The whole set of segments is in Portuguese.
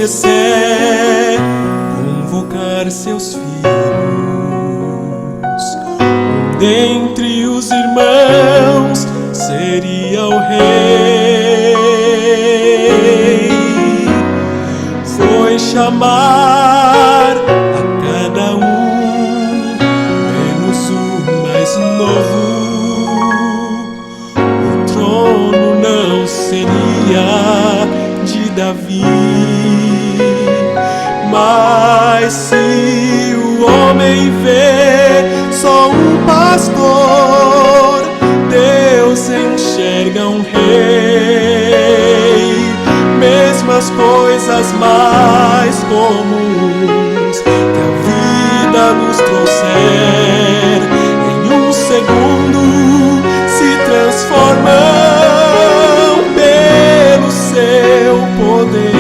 Jessé convocar seus filhos, dentre os irmãos seria o rei. Foi chamar a cada um, menos o mais novo. O trono não seria de Davi, mas se o homem vê só um pastor, Deus enxerga um rei. Mesmo as coisas mais comuns que a vida nos trouxer, em um segundo se transformam pelo seu poder.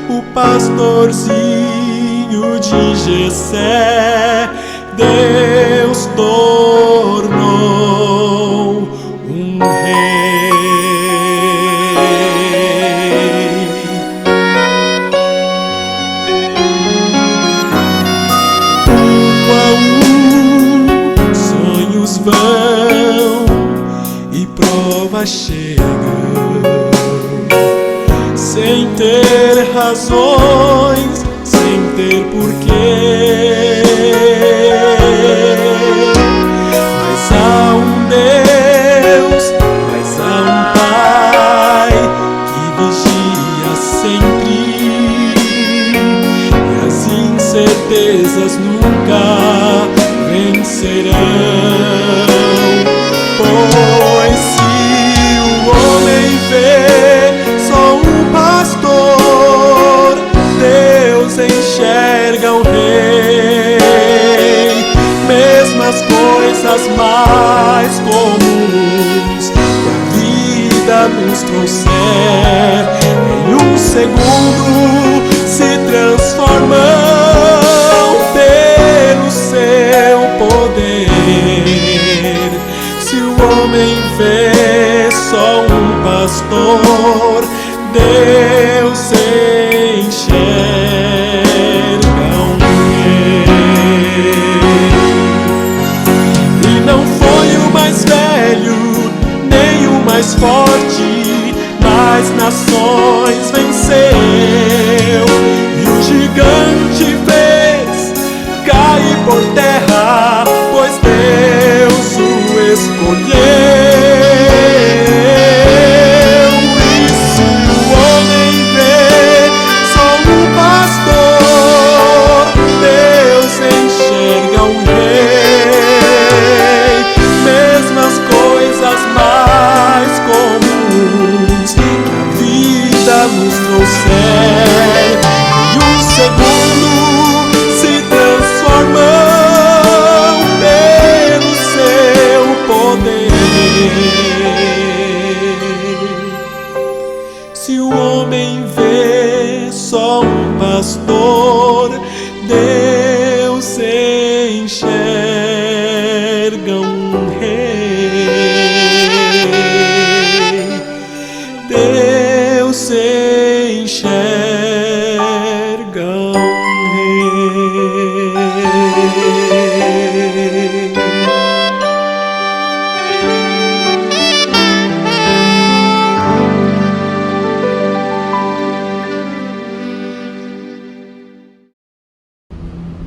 O pastorzinho de Jessé, Deus tornou um rei. Um a um sonhos vão e provas chegam, sem ter razões, sem ter porquê. Mas há um Deus, mas há um Pai que vigia sempre, e as incertezas nunca vencerão. Pois se o homem vê só um pastor, Deus enxerga um rei. Mesmo as coisas mais comuns que a vida nos trouxer, em um segundo se transformam pelo seu poder. Se o homem vê só um pastor, Deus enxerga um rei. E não foi o mais velho, nem o mais forte, mas nações venceu, e o gigante fez cair por terra, pois Deus o escolheu. Nos trouxer, em um segundo se transformam pelo seu poder. Se o homem vê só um pastor, Deus enxerga um rei. Deus enxerga um rei.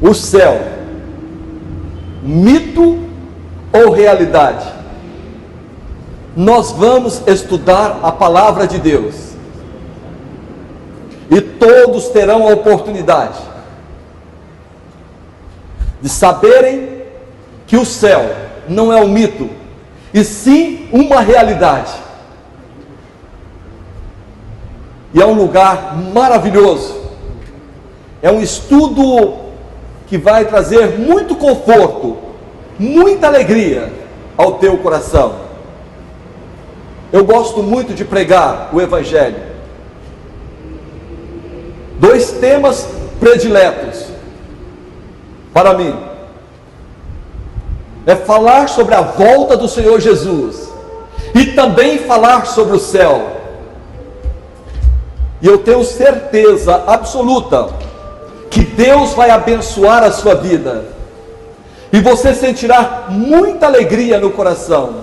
O céu, mito ou realidade? Nós vamos estudar a palavra de Deus, e todos terão a oportunidade de saberem que o céu não é um mito, e sim uma realidade. E é um lugar maravilhoso, é um estudo que vai trazer muito conforto, muita alegria ao teu coração. Eu gosto muito de pregar o Evangelho. Dois temas prediletos para mim é falar sobre a volta do Senhor Jesus e também falar sobre o céu. E eu tenho certeza absoluta que Deus vai abençoar a sua vida. E você sentirá muita alegria no coração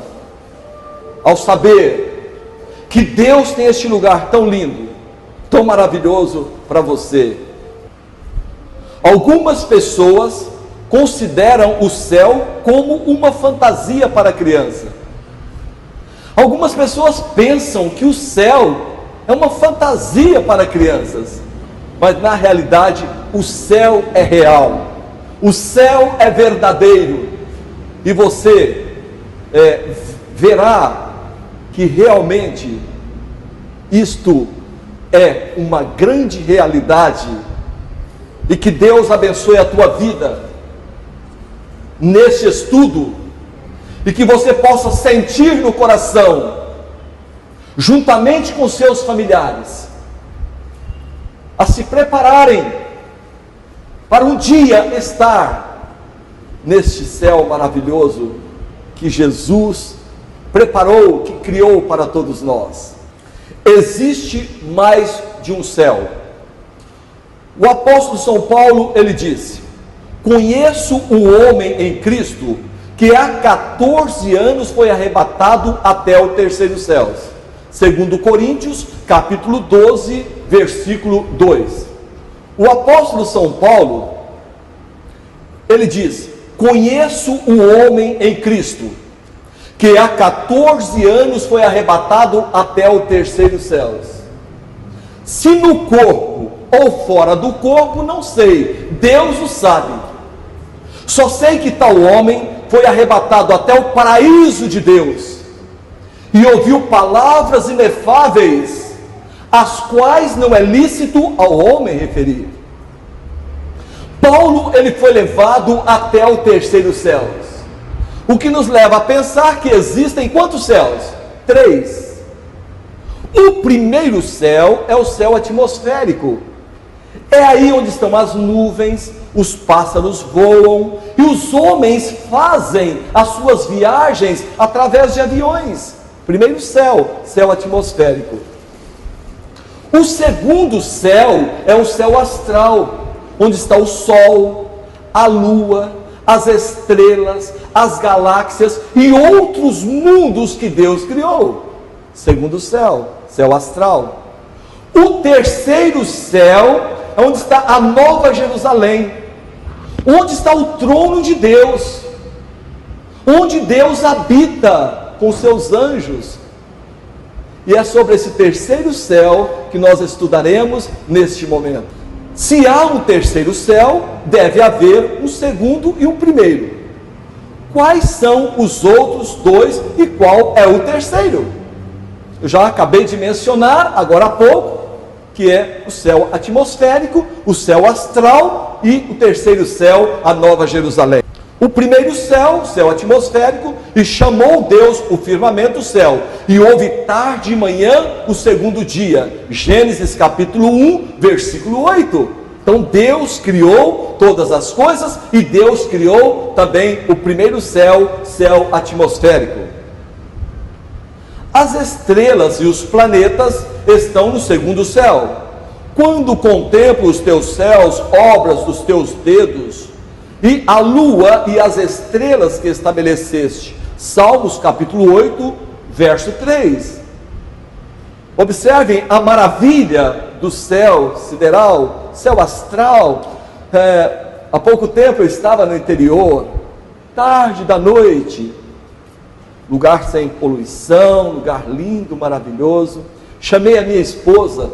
ao saber que Deus tem este lugar tão lindo, tão maravilhoso para você. Algumas pessoas consideram o céu como uma fantasia para a criança. Algumas pessoas pensam que o céu é uma fantasia para crianças, mas na realidade o céu é real, o céu é verdadeiro, e você verá que realmente isto é uma grande realidade, e que Deus abençoe a tua vida neste estudo, e que você possa sentir no coração, juntamente com seus familiares, a se prepararem para um dia estar neste céu maravilhoso que Jesus preparou, que criou para todos nós. Existe mais de um céu. O apóstolo São Paulo, ele disse: conheço um homem em Cristo que há 14 anos foi arrebatado até o terceiro céu. Segundo Coríntios, capítulo 12, versículo 2. O apóstolo São Paulo, ele diz: conheço um homem em Cristo que há 14 anos foi arrebatado até o terceiro céu. Se no corpo ou fora do corpo, não sei, Deus o sabe. Só sei que tal homem foi arrebatado até o paraíso de Deus e ouviu palavras inefáveis, as quais não é lícito ao homem referir. Paulo, ele foi levado até o terceiro céu, o que nos leva a pensar que existem quantos céus? 3. O primeiro céu é o céu atmosférico. É aí onde estão as nuvens, os pássaros voam e os homens fazem as suas viagens através de aviões. Primeiro céu, céu atmosférico. O segundo céu é o céu astral, onde está o sol, a lua, as estrelas, as galáxias e outros mundos que Deus criou. Segundo céu, céu astral. O terceiro céu é onde está a Nova Jerusalém, onde está o trono de Deus, onde Deus habita com seus anjos. E é sobre esse terceiro céu que nós estudaremos neste momento. Se há um terceiro céu, deve haver um segundo e um primeiro. Quais são os outros dois e qual é o terceiro? Eu já acabei de mencionar agora há pouco, que é o céu atmosférico, o céu astral e o terceiro céu, a Nova Jerusalém. O primeiro céu, céu atmosférico, e chamou Deus o firmamento céu, e houve tarde e manhã o segundo dia. Gênesis capítulo 1, versículo 8. Então Deus criou todas as coisas, e Deus criou também o primeiro céu, céu atmosférico. As estrelas e os planetas estão no segundo céu. Quando contemplo os teus céus, obras dos teus dedos, e a lua e as estrelas que estabeleceste. Salmos capítulo 8, verso 3. Observem a maravilha do céu sideral, céu astral. Há pouco tempo eu estava no interior, tarde da noite, lugar sem poluição, lugar lindo, maravilhoso. Chamei a minha esposa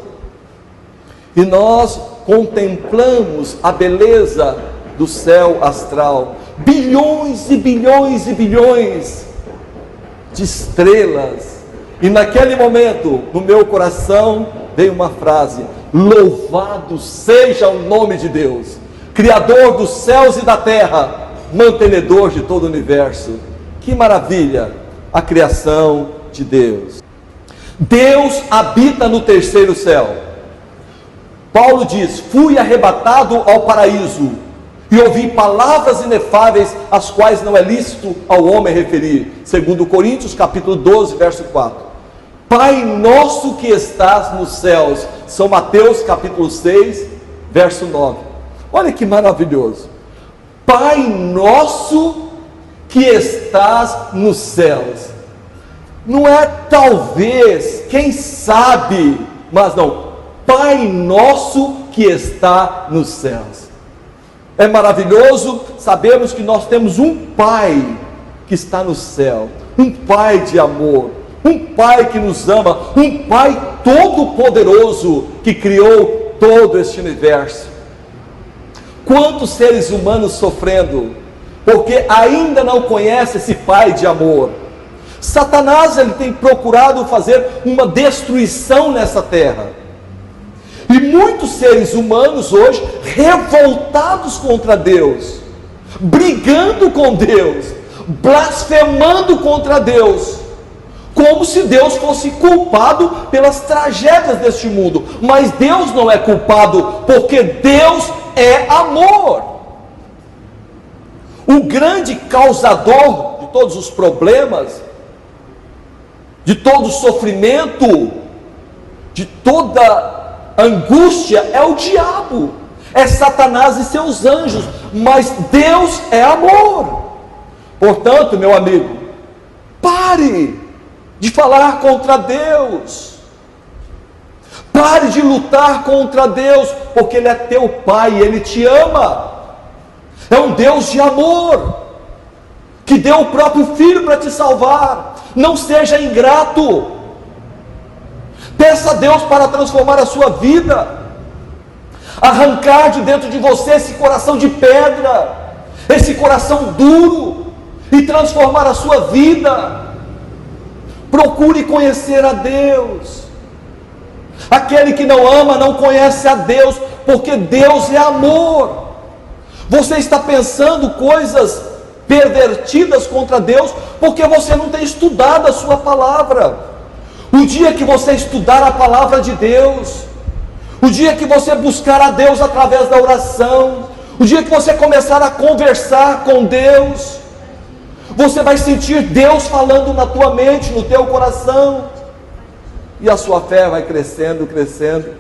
e nós contemplamos a beleza do céu astral, bilhões e bilhões e bilhões de estrelas, e naquele momento, no meu coração, veio uma frase: louvado seja o nome de Deus, Criador dos céus e da terra, mantenedor de todo o universo. Que maravilha a criação de Deus. Deus habita no terceiro céu. Paulo diz: fui arrebatado ao paraíso e ouvi palavras inefáveis, as quais não é lícito ao homem referir. Segundo Coríntios capítulo 12, verso 4. Pai nosso que estás nos céus. São Mateus capítulo 6, verso 9. Olha que maravilhoso. Pai nosso que estás nos céus. Não é talvez, quem sabe, mas não. Pai nosso que está nos céus. É maravilhoso sabermos que nós temos um Pai que está no céu, um Pai de amor, um Pai que nos ama, um Pai todo-poderoso que criou todo este universo. Quantos seres humanos sofrendo, porque ainda não conhecem esse Pai de amor. Satanás, ele tem procurado fazer uma destruição nessa terra. E muitos seres humanos hoje, revoltados contra Deus, brigando com Deus, blasfemando contra Deus, como se Deus fosse culpado pelas tragédias deste mundo. Mas Deus não é culpado, porque Deus é amor. O grande causador de todos os problemas, de todo o sofrimento, de toda angústia, é o diabo, é Satanás e seus anjos. Mas Deus é amor. Portanto, meu amigo, pare de falar contra Deus, pare de lutar contra Deus, porque Ele é teu Pai, Ele te ama, é um Deus de amor, que deu o próprio Filho para te salvar. Não seja ingrato, peça a Deus para transformar a sua vida, arrancar de dentro de você esse coração de pedra, esse coração duro, e transformar a sua vida. Procure conhecer a Deus. Aquele que não ama não conhece a Deus, porque Deus é amor. Você está pensando coisas pervertidas contra Deus, porque você não tem estudado a sua palavra. O dia que você estudar a palavra de Deus, o dia que você buscar a Deus através da oração, o dia que você começar a conversar com Deus, você vai sentir Deus falando na tua mente, no teu coração, e a sua fé vai crescendo, crescendo,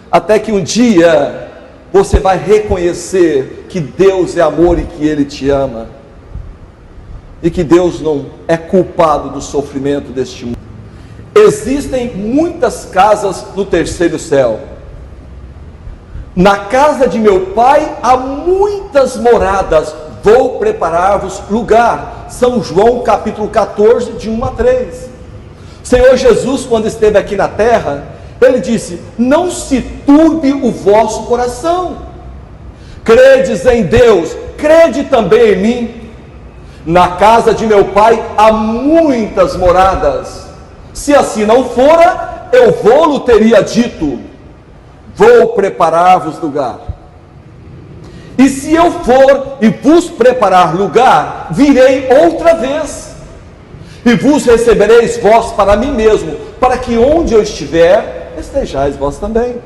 até que um dia você vai reconhecer que Deus é amor e que Ele te ama, e que Deus não é culpado do sofrimento deste mundo. Existem muitas casas no terceiro céu. Na casa de meu Pai há muitas moradas, vou preparar-vos lugar. São João capítulo 14, de 1 a 3. Senhor Jesus, quando esteve aqui na terra, Ele disse: não se turbe o vosso coração, credes em Deus, crede também em mim. Na casa de meu Pai há muitas moradas, se assim não fora, eu vou-lo teria dito, vou preparar-vos lugar. E se eu for e vos preparar lugar, virei outra vez, e vos recebereis vós para mim mesmo, para que onde eu estiver, estejais vós também.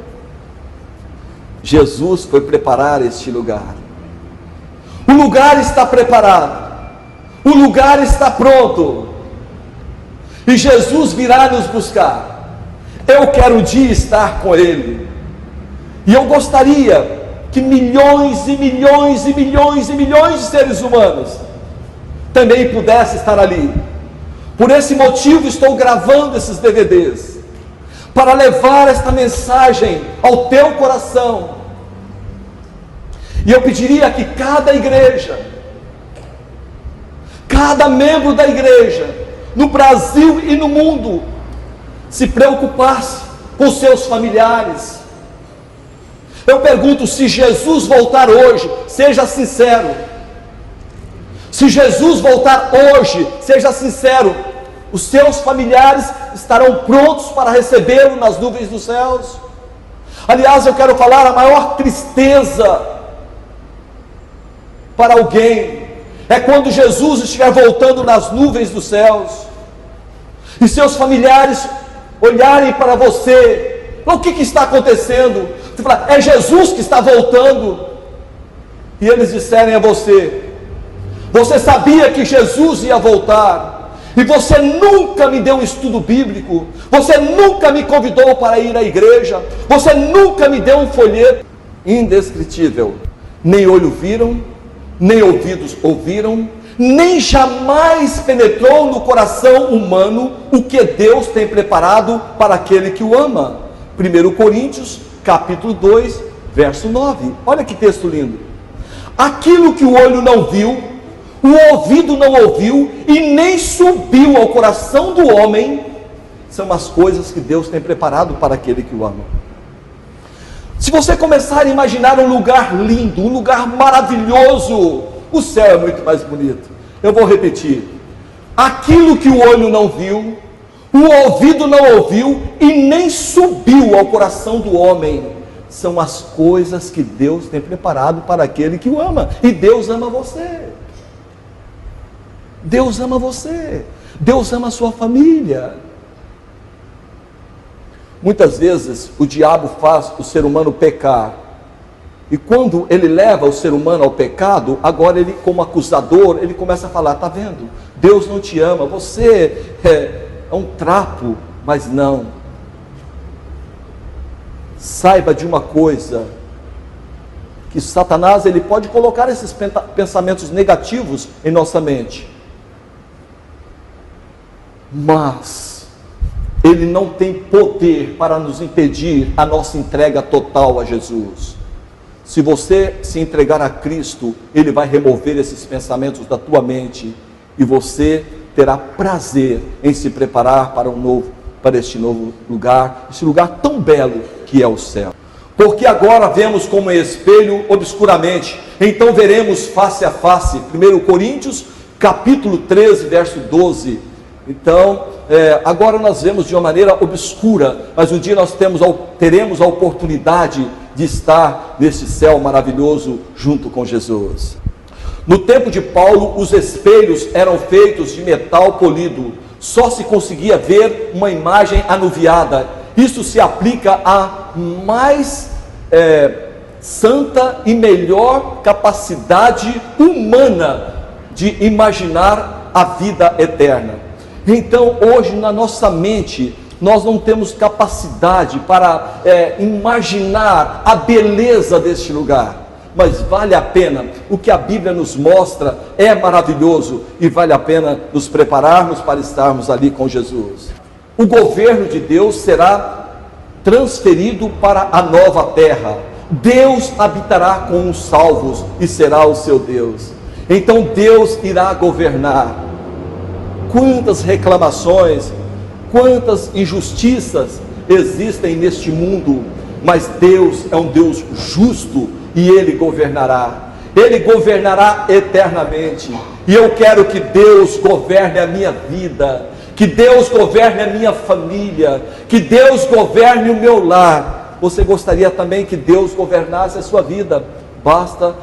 Jesus foi preparar este lugar. O lugar está preparado, o lugar está pronto, e Jesus virá nos buscar. Eu quero um dia estar com Ele, e eu gostaria que milhões e milhões e milhões e milhões de seres humanos também pudessem estar ali. Por esse motivo estou gravando esses DVDs, para levar esta mensagem ao teu coração. E eu pediria que cada igreja, cada membro da igreja, no Brasil e no mundo, se preocupasse com seus familiares. Eu pergunto, se Jesus voltar hoje, seja sincero, se Jesus voltar hoje, seja sincero, os seus familiares estarão prontos para recebê-lo nas nuvens dos céus? Aliás, eu quero falar, a maior tristeza para alguém é quando Jesus estiver voltando nas nuvens dos céus, e seus familiares olharem para você. O que está acontecendo? Você fala, é Jesus que está voltando, e eles disserem a você: você sabia que Jesus ia voltar? E você nunca me deu um estudo bíblico, você nunca me convidou para ir à igreja, você nunca me deu um folheto. Indescritível. Nem olho viram, nem ouvidos ouviram, nem jamais penetrou no coração humano o que Deus tem preparado para aquele que o ama. 1 Coríntios, capítulo 2, verso 9. Olha que texto lindo. Aquilo que o olho não viu, o ouvido não ouviu e nem subiu ao coração do homem, são as coisas que Deus tem preparado para aquele que o ama. Se você começar a imaginar um lugar lindo, um lugar maravilhoso, o céu é muito mais bonito. Eu vou repetir. Aquilo que o olho não viu, o ouvido não ouviu e nem subiu ao coração do homem, são as coisas que Deus tem preparado para aquele que o ama. E Deus ama você. Deus ama você. Deus ama a sua família. Muitas vezes o diabo faz o ser humano pecar. E quando ele leva o ser humano ao pecado, agora ele, como acusador, ele começa a falar: está vendo? Deus não te ama, você é um trapo. Mas não. Saiba de uma coisa, que Satanás, ele pode colocar esses pensamentos negativos em nossa mente, mas ele não tem poder para nos impedir a nossa entrega total a Jesus. Se você se entregar a Cristo, Ele vai remover esses pensamentos da tua mente, e você terá prazer em se preparar para este novo lugar, esse lugar tão belo que é o céu. Porque agora vemos como em espelho obscuramente, então veremos face a face. 1 Coríntios, capítulo 13, verso 12. Então, agora nós vemos de uma maneira obscura, mas um dia nós teremos a oportunidade de estar nesse céu maravilhoso junto com Jesus. No tempo de Paulo, os espelhos eram feitos de metal polido, só se conseguia ver uma imagem anuviada. Isso se aplica à mais santa e melhor capacidade humana de imaginar a vida eterna. Então, hoje, na nossa mente, nós não temos capacidade para imaginar a beleza deste lugar. Mas vale a pena, o que a Bíblia nos mostra é maravilhoso, e vale a pena nos prepararmos para estarmos ali com Jesus. O governo de Deus será transferido para a nova terra. Deus habitará com os salvos e será o seu Deus. Então Deus irá governar. Quantas reclamações, quantas injustiças existem neste mundo, mas Deus é um Deus justo e Ele governará. Ele governará eternamente. E eu quero que Deus governe a minha vida, que Deus governe a minha família, que Deus governe o meu lar. Você gostaria também que Deus governasse a sua vida? Basta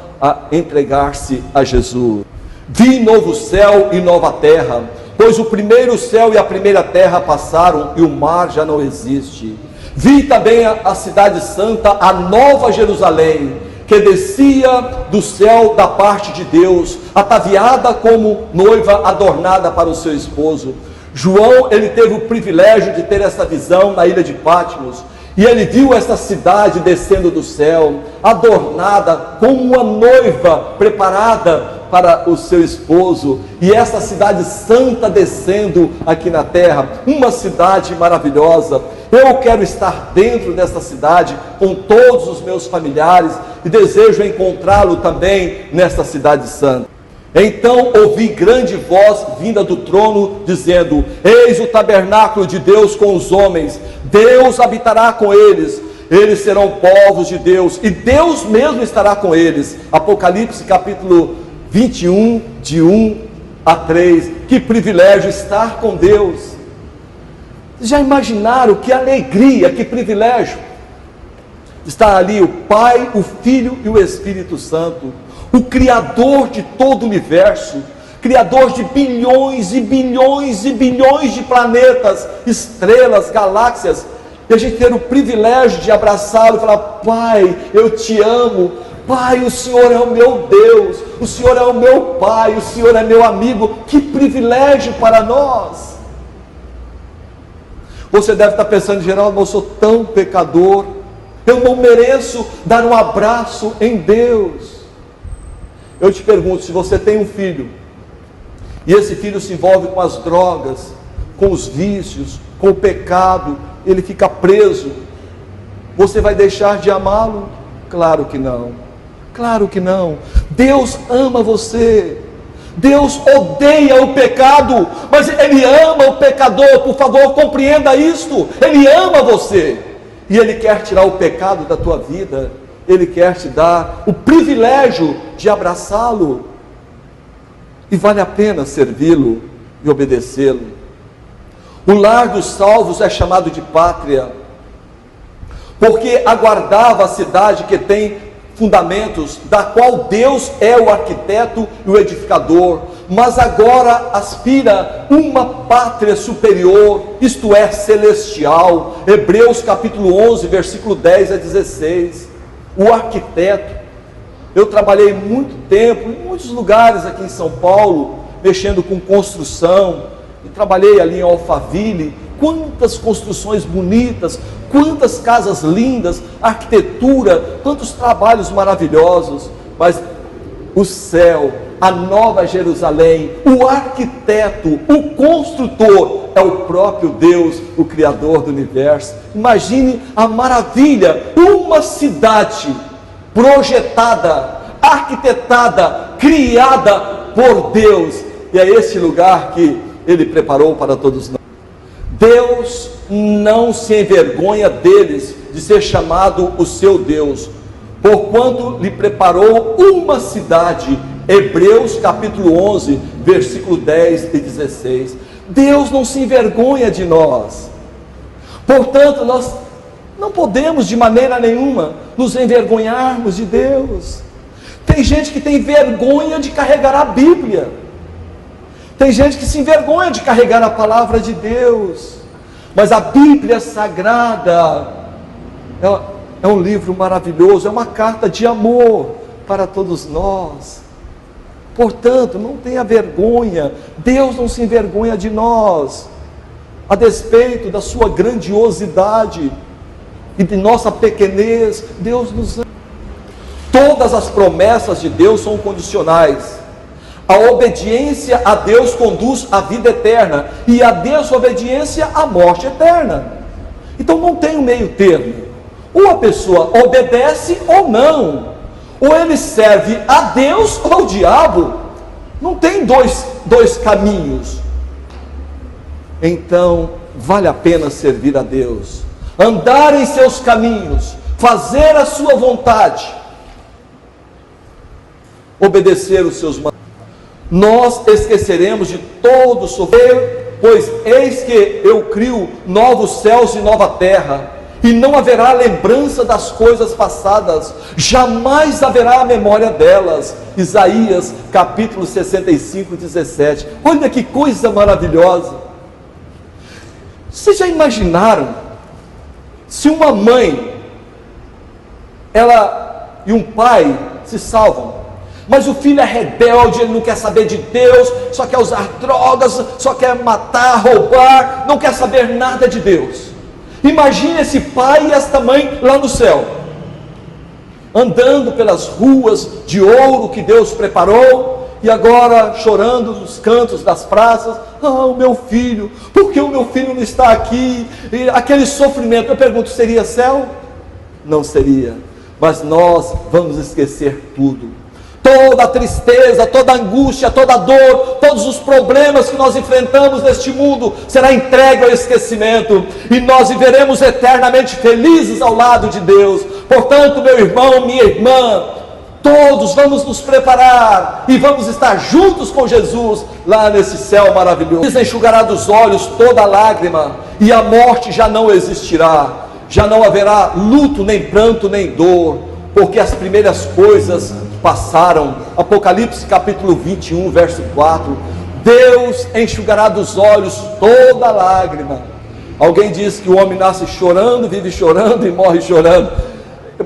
entregar-se a Jesus. Vi novo céu e nova terra, pois o primeiro céu e a primeira terra passaram e o mar já não existe. Vi também a cidade santa, a nova Jerusalém, que descia do céu da parte de Deus, ataviada como noiva adornada para o seu esposo. João, ele teve o privilégio de ter essa visão na ilha de Patmos, e ele viu essa cidade descendo do céu, adornada como uma noiva preparada para o seu esposo, e essa cidade santa descendo aqui na terra, uma cidade maravilhosa. Eu quero estar dentro dessa cidade com todos os meus familiares, e desejo encontrá-lo também nesta cidade santa. Então ouvi grande voz vinda do trono, dizendo: eis o tabernáculo de Deus com os homens, Deus habitará com eles, eles serão povos de Deus, e Deus mesmo estará com eles. Apocalipse capítulo 21, de 1 a 3. Que privilégio estar com Deus! Já imaginaram que alegria, que privilégio estar ali, o Pai, o Filho e o Espírito Santo, o Criador de todo o universo, Criador de bilhões e bilhões e bilhões de planetas, estrelas, galáxias, E a gente ter o privilégio de abraçá-lo e falar: Pai, eu te amo. Pai, o Senhor é o meu Deus, o Senhor é o meu Pai, o Senhor é meu amigo. Que privilégio para nós! Você deve estar pensando: Geraldo, eu sou tão pecador, eu não mereço dar um abraço em Deus. Eu te pergunto, se você tem um filho, e esse filho se envolve com as drogas, com os vícios, com o pecado, ele fica preso, você vai deixar de amá-lo? Claro que não. Claro que não. Deus ama você. Deus odeia o pecado, mas Ele ama o pecador. Por favor, compreenda isto. Ele ama você, e Ele quer tirar o pecado da tua vida. Ele quer te dar o privilégio de abraçá-lo, e vale a pena servi-lo e obedecê-lo. O lar dos salvos é chamado de pátria, porque aguardava a cidade que tem fundamentos, da qual Deus é o arquiteto e o edificador, mas agora aspira uma pátria superior, isto é, celestial. Hebreus capítulo 11, versículo 10 a 16. O arquiteto. Eu trabalhei muito tempo em muitos lugares aqui em São Paulo, mexendo com construção, e trabalhei ali em Alphaville. Quantas construções bonitas, quantas casas lindas, arquitetura, quantos trabalhos maravilhosos. Mas o céu, a nova Jerusalém, o arquiteto, o construtor, é o próprio Deus, o Criador do universo. Imagine a maravilha, uma cidade projetada, arquitetada, criada por Deus, e é esse lugar que Ele preparou para todos nós. Deus não se envergonha deles, de ser chamado o seu Deus, porquanto lhe preparou uma cidade. Hebreus capítulo 11, versículo 10 e 16. Deus não se envergonha de nós, portanto nós não podemos de maneira nenhuma nos envergonharmos de Deus. Tem gente que tem vergonha de carregar a Bíblia, tem gente que se envergonha de carregar a palavra de Deus, mas a Bíblia Sagrada é um livro maravilhoso, é uma carta de amor para todos nós. Portanto, não tenha vergonha. Deus não se envergonha de nós, a despeito da sua grandiosidade e de nossa pequenez. Deus nos ama. Todas as promessas de Deus são condicionais. A obediência a Deus conduz à vida eterna, e a desobediência à morte eterna. Então não tem um meio termo. Ou a pessoa obedece ou não, ou ele serve a Deus ou ao diabo. Não tem dois caminhos. Então vale a pena servir a Deus, andar em seus caminhos, fazer a sua vontade, obedecer os seus mandamentos. Nós esqueceremos de todo sofrer, pois eis que eu crio novos céus e nova terra, e não haverá lembrança das coisas passadas, jamais haverá a memória delas. Isaías capítulo 65, 17. Olha que coisa maravilhosa. Vocês já imaginaram se uma mãe e um pai se salvam, mas o filho é rebelde, ele não quer saber de Deus, só quer usar drogas, só quer matar, roubar, não quer saber nada de Deus? Imagine esse pai e esta mãe lá no céu, andando pelas ruas de ouro que Deus preparou, e agora chorando nos cantos das praças: ah, o meu filho, por que o meu filho não está aqui? E aquele sofrimento. Eu pergunto, seria céu? Não seria. Mas nós vamos esquecer tudo. Toda a tristeza, toda a angústia, toda a dor, todos os problemas que nós enfrentamos neste mundo será entregue ao esquecimento, e nós viveremos eternamente felizes ao lado de Deus. Portanto, meu irmão, minha irmã, todos vamos nos preparar e vamos estar juntos com Jesus lá nesse céu maravilhoso. Enxugará dos olhos toda lágrima, e a morte já não existirá, já não haverá luto, nem pranto, nem dor, porque as primeiras coisas passaram. Apocalipse capítulo 21, verso 4. Deus enxugará dos olhos toda lágrima, Alguém diz que o homem nasce chorando, vive chorando e morre chorando.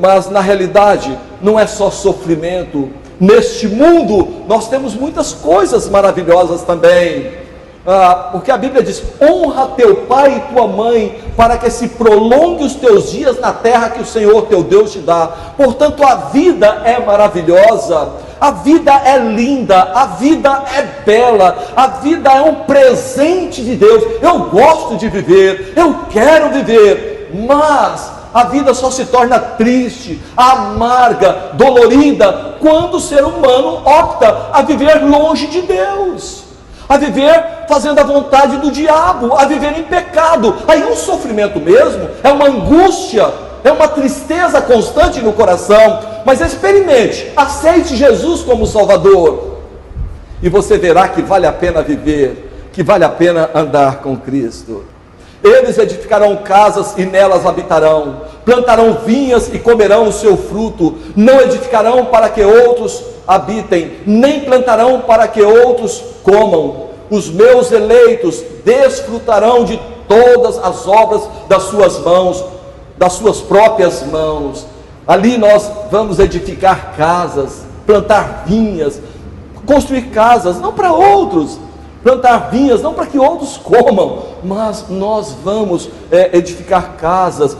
Mas na realidade, não é só sofrimento. Neste mundo, nós temos muitas coisas maravilhosas também. Porque a Bíblia diz: honra teu pai e tua mãe, para que se prolongue os teus dias na terra que o Senhor teu Deus te dá. Portanto, a vida é maravilhosa, a vida é linda, a vida é bela, a vida é um presente de Deus. Eu gosto de viver, eu quero viver, mas a vida só se torna triste, amarga, dolorida, quando o ser humano opta a viver longe de Deus, a viver fazendo a vontade do diabo, a viver em pecado. Aí o sofrimento mesmo é uma angústia, é uma tristeza constante no coração. Mas experimente, aceite Jesus como Salvador, e você verá que vale a pena viver, que vale a pena andar com Cristo. Eles edificarão casas e nelas habitarão, plantarão vinhas e comerão o seu fruto. Não edificarão para que outros habitem, nem plantarão para que outros comam. Os meus eleitos desfrutarão de todas as obras das suas mãos, das suas próprias mãos. Ali nós vamos edificar casas, plantar vinhas, construir casas, não para outros, plantar vinhas, não para que outros comam, mas nós vamos edificar casas,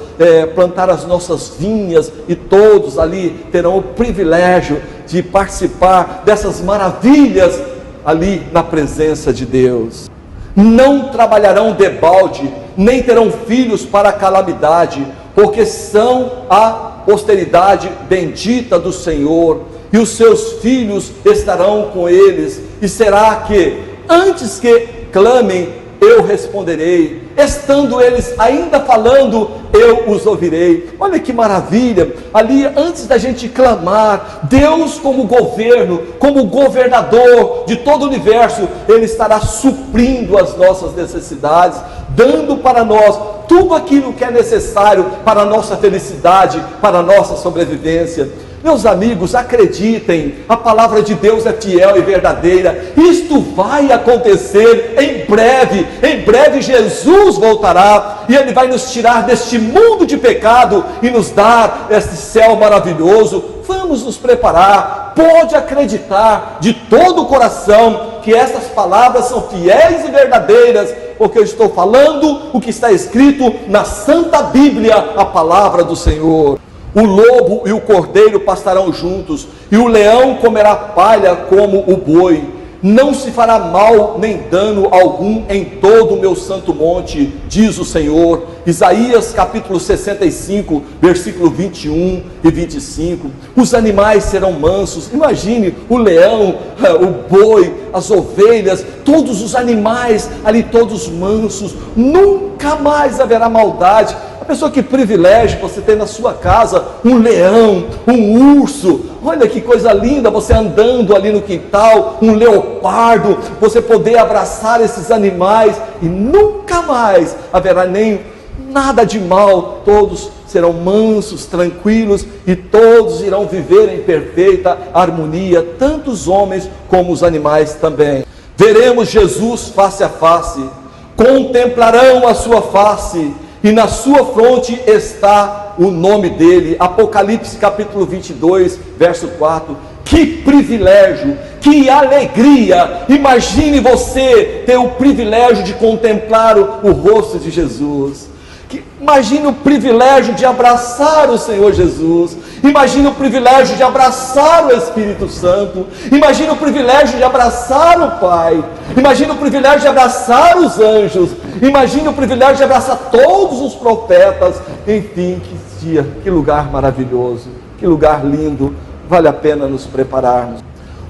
plantar as nossas vinhas, e todos ali terão o privilégio de participar dessas maravilhas ali na presença de Deus. Não trabalharão debalde, nem terão filhos para calamidade, porque são a posteridade bendita do Senhor, e os seus filhos estarão com eles. E será que, antes que clamem, eu responderei, estando eles ainda falando, eu os ouvirei. Olha que maravilha, ali antes da gente clamar, Deus como governo, como governador de todo o universo, Ele estará suprindo as nossas necessidades, dando para nós tudo aquilo que é necessário para a nossa felicidade, para a nossa sobrevivência. Meus amigos, acreditem, a palavra de Deus é fiel e verdadeira. Isto vai acontecer em breve Jesus voltará, e Ele vai nos tirar deste mundo de pecado e nos dar este céu maravilhoso. Vamos nos preparar, pode acreditar de todo o coração que essas palavras são fiéis e verdadeiras, porque eu estou falando o que está escrito na Santa Bíblia, a palavra do Senhor. O lobo e o cordeiro pastarão juntos, e o leão comerá palha como o boi. Não se fará mal nem dano algum em todo o meu santo monte, diz o Senhor. Isaías capítulo 65, versículo 21 e 25. Os animais serão mansos. Imagine o leão, o boi, as ovelhas, todos os animais ali, todos mansos. Nunca mais haverá maldade. Pessoa, que privilégio você ter na sua casa um leão, um urso. Olha que coisa linda, você andando ali no quintal, um leopardo, você poder abraçar esses animais, e nunca mais haverá nem nada de mal. Todos serão mansos, tranquilos, e todos irão viver em perfeita harmonia, tanto os homens como os animais também. Veremos Jesus face a face, contemplarão a sua face, e na sua fronte está o nome dele. Apocalipse capítulo 22, verso 4. Que privilégio, que alegria! Imagine você ter o privilégio de contemplar o rosto de Jesus. Imagine o privilégio de abraçar o Senhor Jesus. Imagine o privilégio de abraçar o Espírito Santo. Imagine o privilégio de abraçar o Pai. Imagine o privilégio de abraçar os anjos. Imagine o privilégio de abraçar todos os profetas. Enfim, que dia, que lugar maravilhoso, que lugar lindo. Vale a pena nos prepararmos.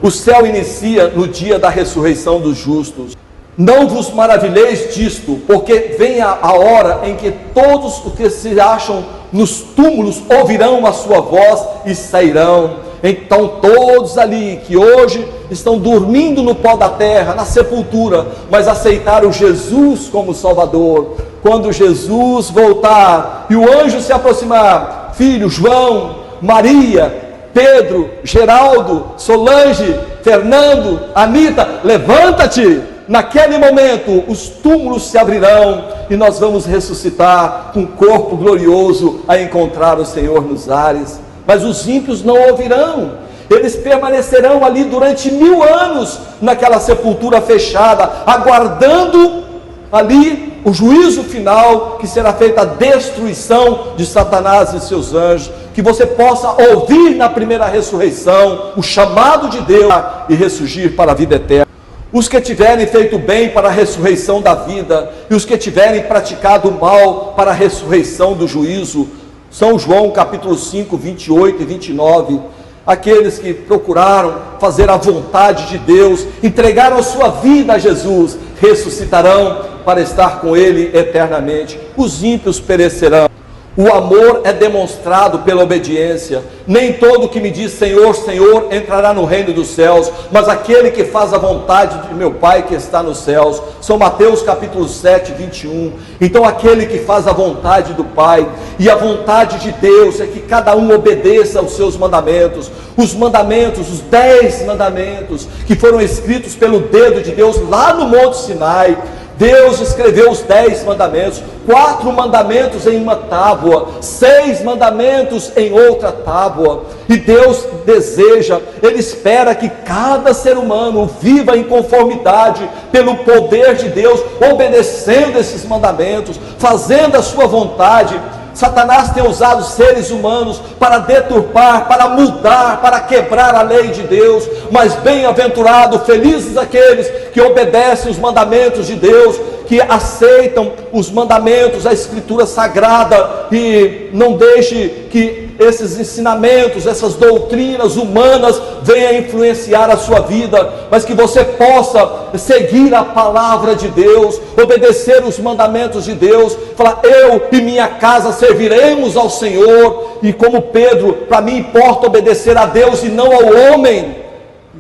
O céu inicia no dia da ressurreição dos justos. Não vos maravilheis disto, porque vem a hora em que todos os que se acham nos túmulos ouvirão a sua voz e sairão. Então todos ali que hoje estão dormindo no pó da terra, na sepultura, mas aceitaram Jesus como Salvador, quando Jesus voltar e o anjo se aproximar, filho, João, Maria, Pedro, Geraldo, Solange, Fernando, Anita, levanta-te, naquele momento os túmulos se abrirão e nós vamos ressuscitar com um corpo glorioso a encontrar o Senhor nos ares. Mas os ímpios não ouvirão, eles permanecerão ali durante 1000 anos naquela sepultura fechada, aguardando ali o juízo final, que será feita a destruição de Satanás e seus anjos. Que você possa ouvir na primeira ressurreição o chamado de Deus e ressurgir para a vida eterna. Os que tiverem feito bem para a ressurreição da vida, e os que tiverem praticado o mal para a ressurreição do juízo. São João capítulo 5, 28 e 29. Aqueles que procuraram fazer a vontade de Deus, entregaram a sua vida a Jesus, ressuscitarão para estar com Ele eternamente. Os ímpios perecerão. O amor é demonstrado pela obediência. Nem todo que me diz Senhor, Senhor entrará no reino dos céus, mas aquele que faz a vontade de meu Pai que está nos céus. São Mateus capítulo 7, 21. Então aquele que faz a vontade do Pai, e a vontade de Deus é que cada um obedeça aos seus mandamentos. Os mandamentos, os 10 mandamentos que foram escritos pelo dedo de Deus lá no Monte Sinai. Deus escreveu os 10 mandamentos, 4 mandamentos em uma tábua, 6 mandamentos em outra tábua, e Deus deseja, Ele espera que cada ser humano viva em conformidade pelo poder de Deus, obedecendo esses mandamentos, fazendo a sua vontade. Satanás tem usado seres humanos para deturpar, para mudar, para quebrar a lei de Deus, mas bem-aventurado, felizes aqueles que obedecem os mandamentos de Deus, que aceitam os mandamentos, a Escritura Sagrada, e não deixe que esses ensinamentos, essas doutrinas humanas venham influenciar a sua vida, mas que você possa seguir a palavra de Deus, obedecer os mandamentos de Deus, falar, eu e minha casa serviremos ao Senhor, e como Pedro, para mim importa obedecer a Deus e não ao homem,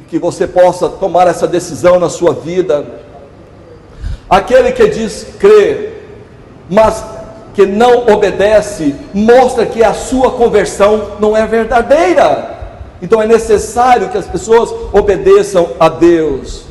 que você possa tomar essa decisão na sua vida. Aquele que diz crer, mas que não obedece, mostra que a sua conversão não é verdadeira. Então é necessário que as pessoas obedeçam a Deus.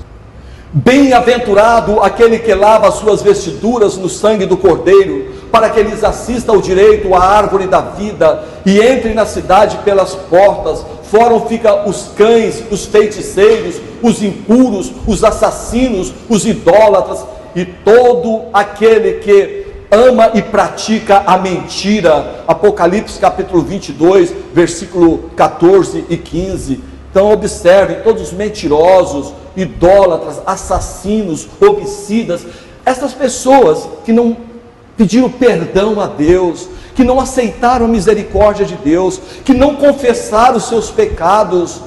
Bem-aventurado aquele que lava as suas vestiduras no sangue do Cordeiro, para que eles assistam ao direito à árvore da vida, e entrem na cidade pelas portas. Fora ficam os cães, os feiticeiros, os impuros, os assassinos, os idólatras, e todo aquele que ama e pratica a mentira. Apocalipse capítulo 22, versículo 14 e 15. Então observem, todos os mentirosos, idólatras, assassinos, homicidas, essas pessoas que não pediram perdão a Deus, que não aceitaram a misericórdia de Deus, que não confessaram os seus pecados,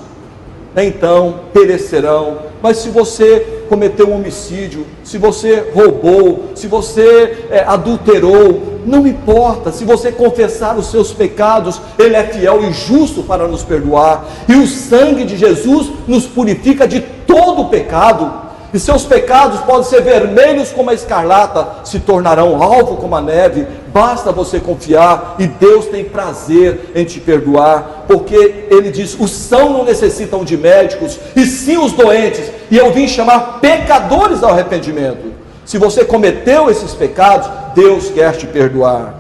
então perecerão. Mas se você cometeu um homicídio, se você roubou, se você adulterou, não importa, se você confessar os seus pecados, Ele é fiel e justo para nos perdoar, e o sangue de Jesus nos purifica de todo o pecado, e seus pecados podem ser vermelhos como a escarlata, se tornarão alvo como a neve. Basta você confiar, e Deus tem prazer em te perdoar, porque Ele diz, os sãos não necessitam de médicos, e sim os doentes, e eu vim chamar pecadores ao arrependimento. Se você cometeu esses pecados, Deus quer te perdoar.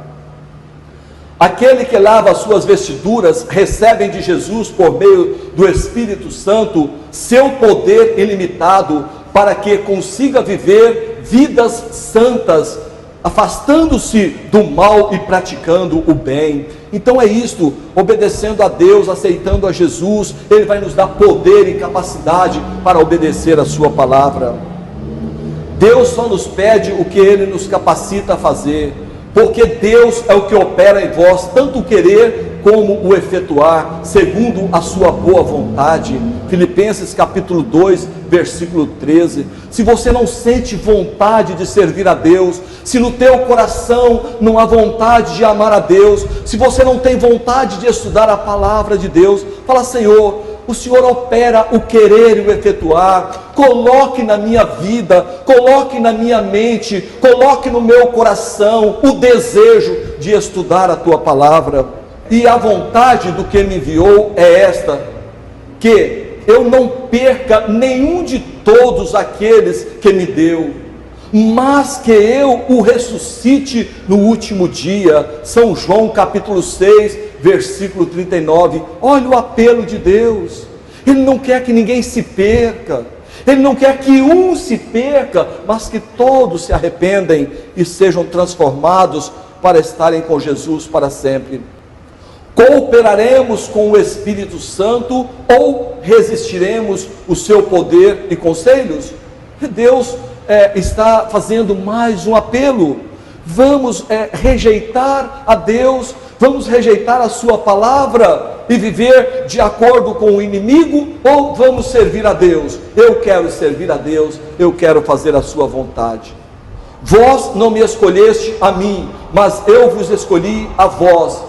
Aquele que lava as suas vestiduras, recebe de Jesus, por meio do Espírito Santo, seu poder ilimitado, para que consiga viver vidas santas, afastando-se do mal e praticando o bem. Então é isto, obedecendo a Deus, aceitando a Jesus, Ele vai nos dar poder e capacidade para obedecer a sua palavra. Deus só nos pede o que Ele nos capacita a fazer, porque Deus é o que opera em vós, tanto o querer como o efetuar, segundo a sua boa vontade. Filipenses capítulo 2, versículo 13. Se você não sente vontade de servir a Deus, se no teu coração não há vontade de amar a Deus, se você não tem vontade de estudar a palavra de Deus, fala, Senhor, o Senhor opera o querer e o efetuar. Coloque na minha vida, coloque na minha mente, coloque no meu coração o desejo de estudar a tua palavra. E a vontade do que me enviou é esta, que eu não perca nenhum de todos aqueles que me deu, mas que eu o ressuscite no último dia. São João capítulo 6, versículo 39. Olha o apelo de Deus. Ele não quer que ninguém se perca, Ele não quer que um se perca, mas que todos se arrependem e sejam transformados para estarem com Jesus para sempre. Cooperaremos com o Espírito Santo ou resistiremos o seu poder e conselhos? Deus está fazendo mais um apelo. Vamos rejeitar a Deus, vamos rejeitar a sua palavra e viver de acordo com o inimigo, ou vamos servir a Deus? Eu quero servir a Deus, eu quero fazer a sua vontade. Vós não me escolheste a mim, mas eu vos escolhi a vós.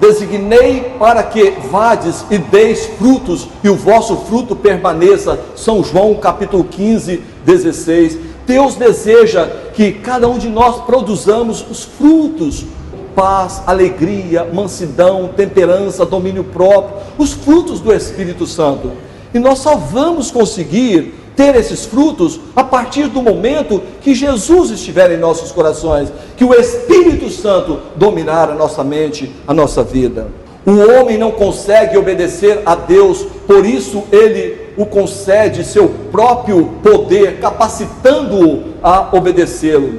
Designei para que vades e deis frutos, e o vosso fruto permaneça. São João capítulo 15, 16. Deus deseja que cada um de nós produzamos os frutos: paz, alegria, mansidão, temperança, domínio próprio, os frutos do Espírito Santo. E nós só vamos conseguir ter esses frutos a partir do momento que Jesus estiver em nossos corações, que o Espírito Santo dominar a nossa mente, a nossa vida. O homem não consegue obedecer a Deus, por isso ele o concede seu próprio poder, capacitando-o a obedecê-lo.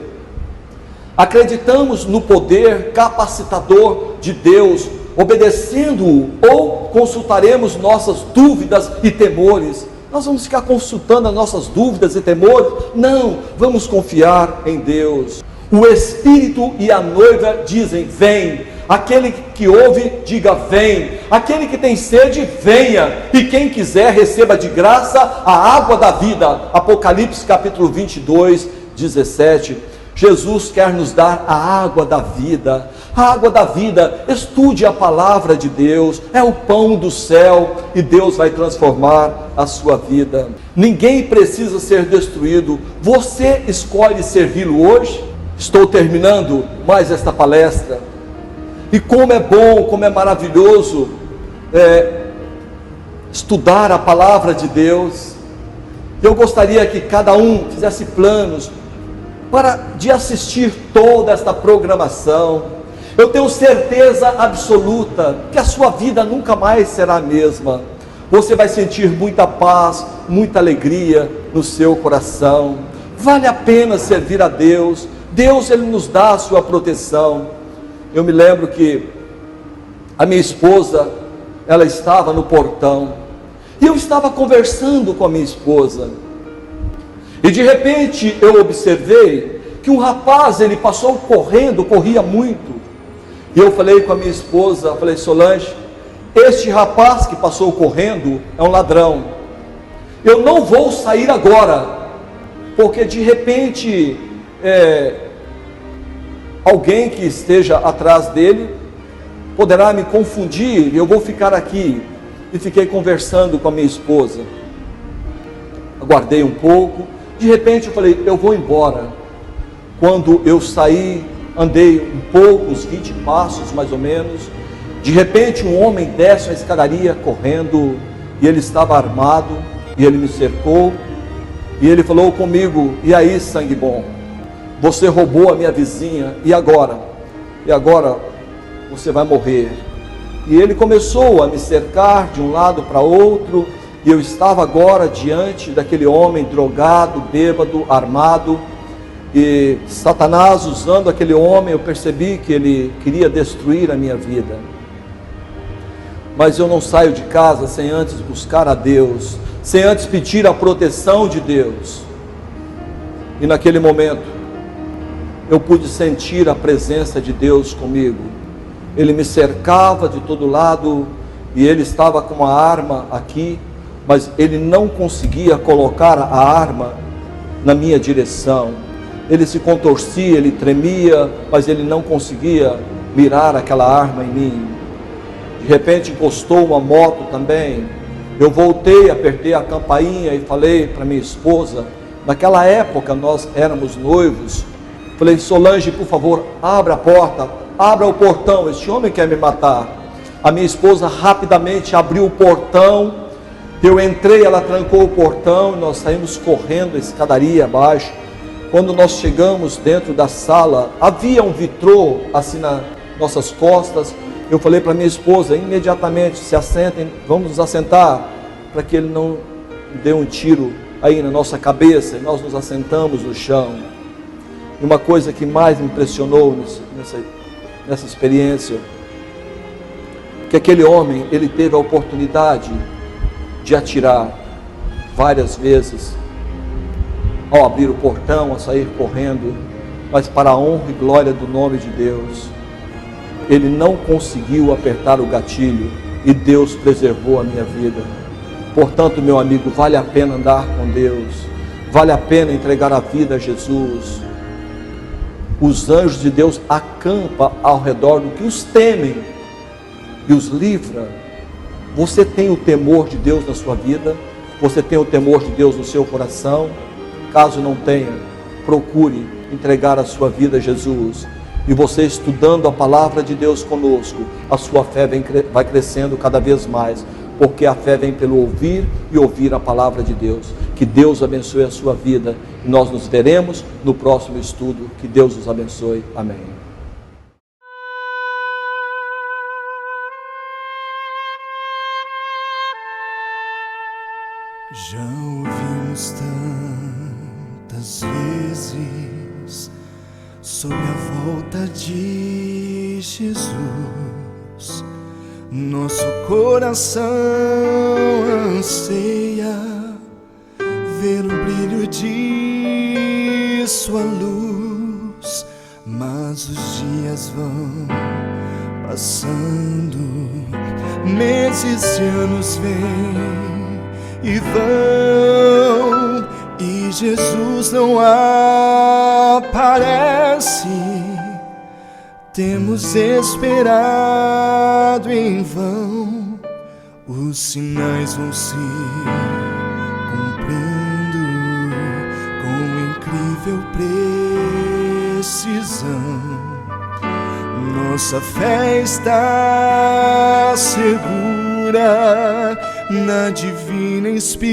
Acreditamos no poder capacitador de Deus, obedecendo-o, ou consultaremos nossas dúvidas e temores? Nós vamos ficar consultando as nossas dúvidas e temores? Não, vamos confiar em Deus. O Espírito e a noiva dizem: vem. Aquele que ouve, diga: vem. Aquele que tem sede, venha. E quem quiser, receba de graça a água da vida. Apocalipse capítulo 22, 17. Jesus quer nos dar a água da vida. A água da vida. Estude a palavra de Deus, é o pão do céu, e Deus vai transformar a sua vida. Ninguém precisa ser destruído. Você escolhe servi-lo hoje? Estou terminando mais esta palestra, e como é bom, como é maravilhoso estudar a palavra de Deus. Eu gostaria que cada um fizesse planos de assistir toda esta programação. Eu tenho certeza absoluta que a sua vida nunca mais será a mesma. Você vai sentir muita paz, muita alegria no seu coração. Vale a pena servir a Deus. Deus, Ele nos dá a sua proteção. Eu me lembro que a minha esposa, ela estava no portão, e eu estava conversando com a minha esposa, e de repente eu observei que um rapaz, ele passou correndo, corria muito, e eu falei com a minha esposa, falei: Solange, este rapaz que passou correndo é um ladrão. Eu não vou sair agora, porque de repente alguém que esteja atrás dele poderá me confundir, e eu vou ficar aqui. E fiquei conversando com a minha esposa, aguardei um pouco, de repente eu falei: eu vou embora. Quando eu saí, andei um pouco, uns 20 passos mais ou menos, de repente um homem desce a escadaria correndo, e ele estava armado, e ele me cercou, e ele falou comigo: e aí, sangue bom, você roubou a minha vizinha, e agora? E agora você vai morrer. E ele começou a me cercar de um lado para outro, e eu estava agora diante daquele homem drogado, bêbado, armado, e Satanás usando aquele homem, eu percebi que ele queria destruir a minha vida. Mas eu não saio de casa sem antes buscar a Deus, sem antes pedir a proteção de Deus. E naquele momento eu pude sentir a presença de Deus comigo. Ele me cercava de todo lado, e ele estava com uma arma aqui, mas ele não conseguia colocar a arma na minha direção. Ele se contorcia, ele tremia, mas ele não conseguia mirar aquela arma em mim. De repente encostou uma moto também. Eu voltei, apertei a campainha e falei para minha esposa, naquela época nós éramos noivos, falei: Solange, por favor, abra a porta, abra o portão, este homem quer me matar. A minha esposa rapidamente abriu o portão, Eu entrei, ela trancou o portão, nós saímos correndo a escadaria abaixo. Quando nós chegamos dentro da sala, havia um vitrô assim nas nossas costas. Eu falei para minha esposa, imediatamente, se assentem, vamos nos assentar, para que ele não dê um tiro aí na nossa cabeça. E nós nos assentamos no chão. E uma coisa que mais me impressionou nessa experiência, que aquele homem, ele teve a oportunidade de atirar várias vezes, ao abrir o portão, a sair correndo, mas para a honra e glória do nome de Deus, ele não conseguiu apertar o gatilho e Deus preservou a minha vida. Portanto, meu amigo, vale a pena andar com Deus, vale a pena entregar a vida a Jesus. Os anjos de Deus acampam ao redor do que os temem e os livra. Você tem o temor de Deus na sua vida? Você tem o temor de Deus no seu coração? Caso não tenha, procure entregar a sua vida a Jesus. E você estudando a palavra de Deus conosco, a sua fé vai crescendo cada vez mais, porque a fé vem pelo ouvir e ouvir a palavra de Deus. Que Deus abençoe a sua vida e nós nos veremos no próximo estudo. Que Deus nos abençoe. Amém. Já ouvimos tantas vezes sobre a volta de Jesus. Nosso coração anseia ver o brilho de sua luz, mas os dias vão passando, meses e anos vêm e vão, e Jesus não aparece. Temos esperado em vão, os sinais vão se cumprindo com incrível precisão. Nossa fé está segura na divina inspiração.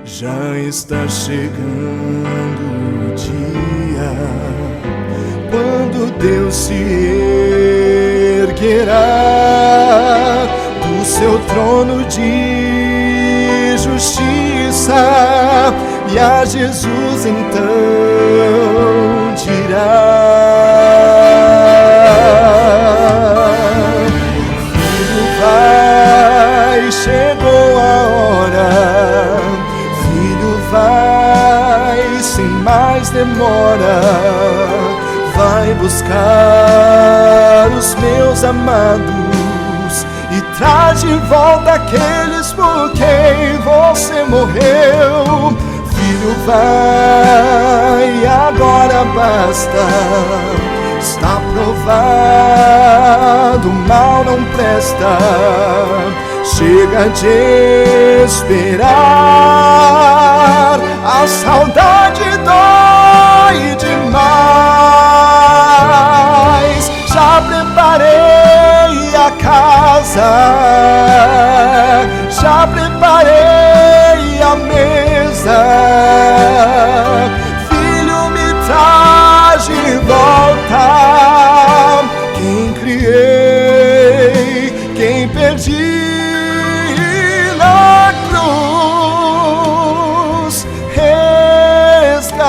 Já está chegando o dia quando Deus se erguerá do seu trono de justiça, e a Jesus então dirá: chegou a hora, filho, vai sem mais demora, vai buscar os meus amados e traz de volta aqueles por quem você morreu. Filho, vai, agora basta, está provado, o mal não presta. Chega de esperar, a saudade dói demais. Já preparei a casa, já preparei a mesa. Filho, me traz de volta quem criei, quem perdi na cruz, resgatei.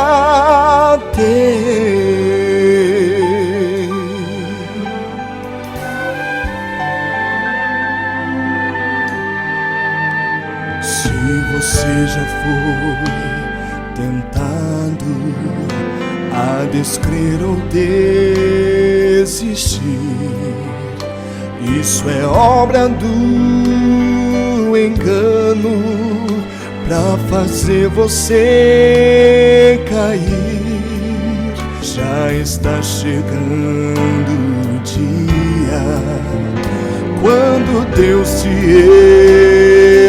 Se você já foi tentado a descrer ou desistir, isso é obra do engano pra fazer você cair. Já está chegando o dia quando Deus se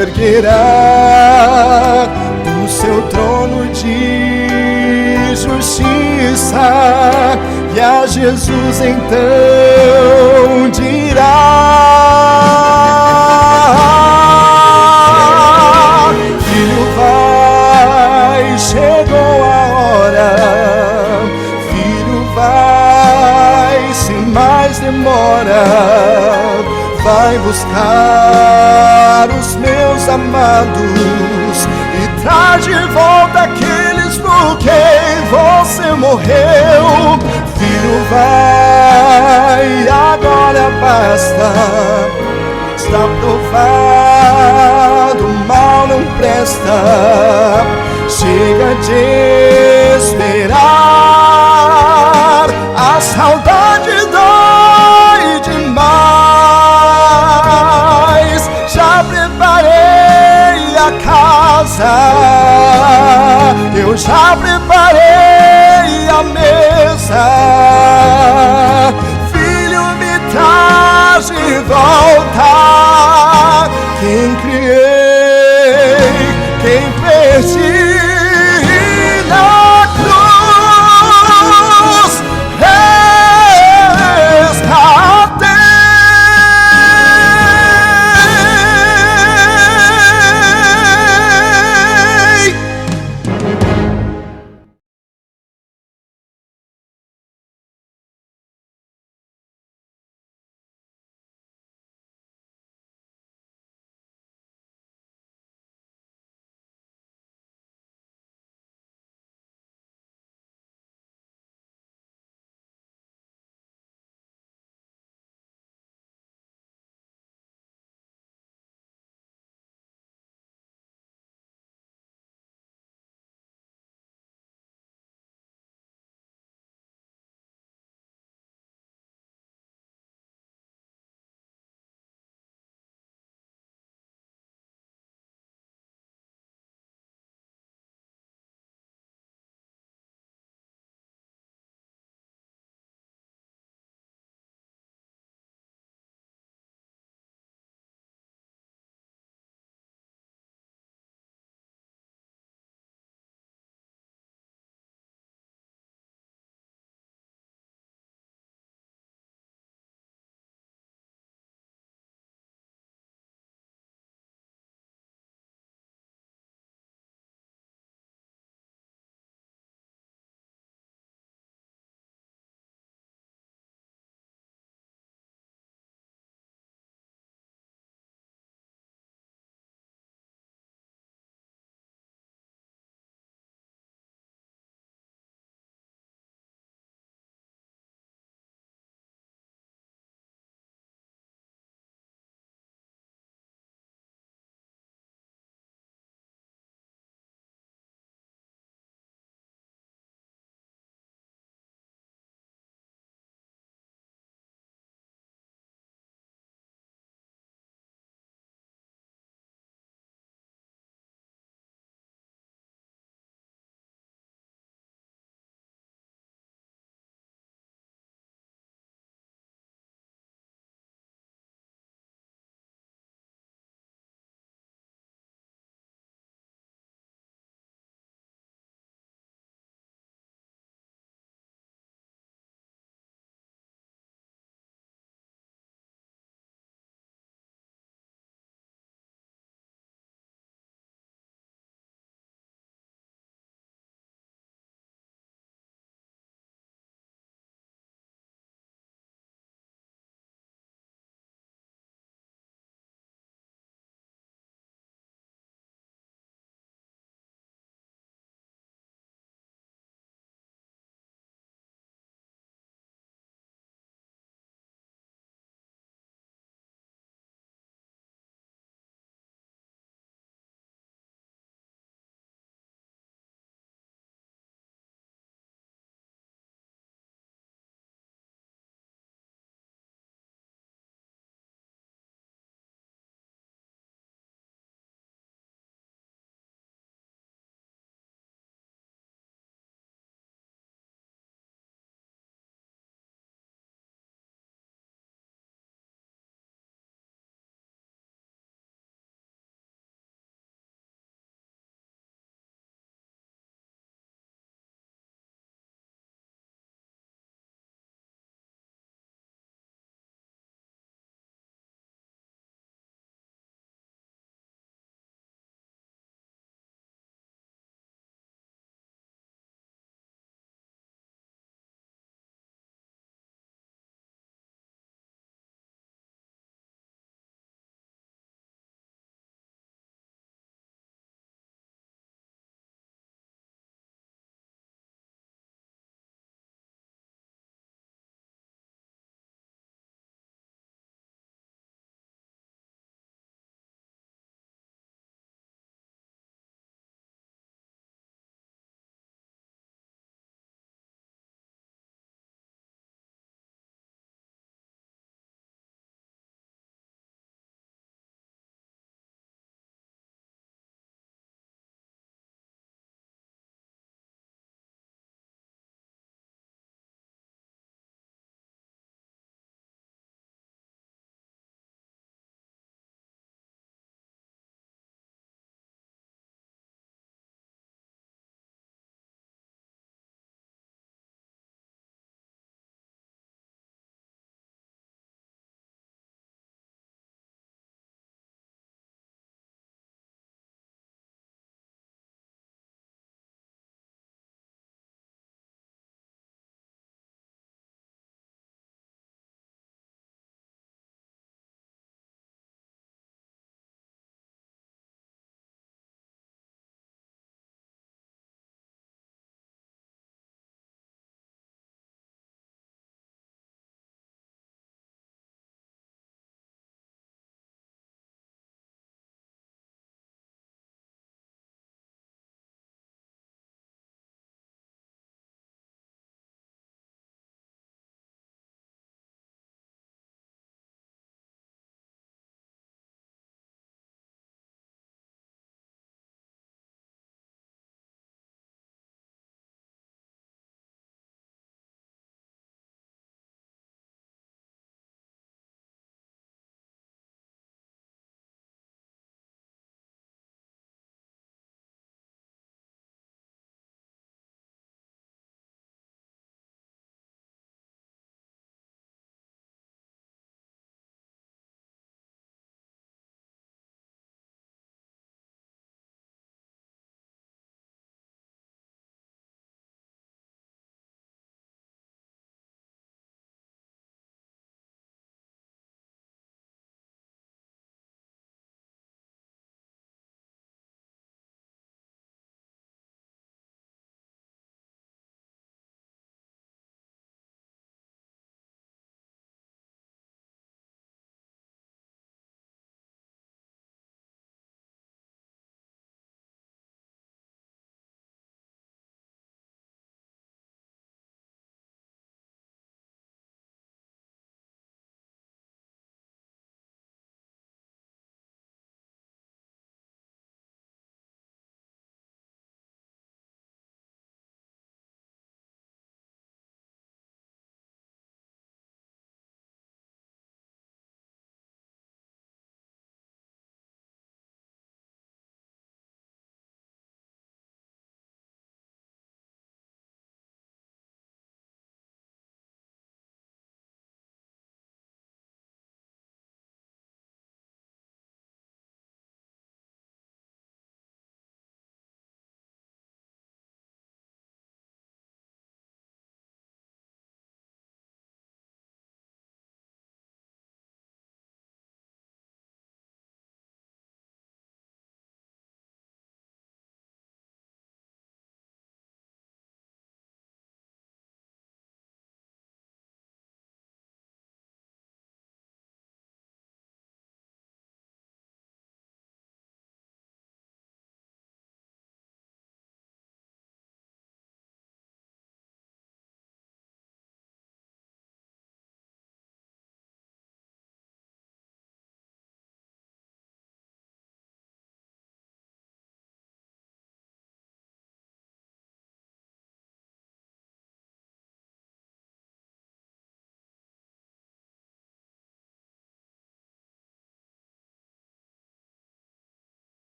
erguerá do seu trono de justiça, e a Jesus então dirá: buscar os meus amados e traz de volta aqueles por quem você morreu. Filho, vai, agora basta. Está provado, o mal não presta. Chega de esperar a salvação.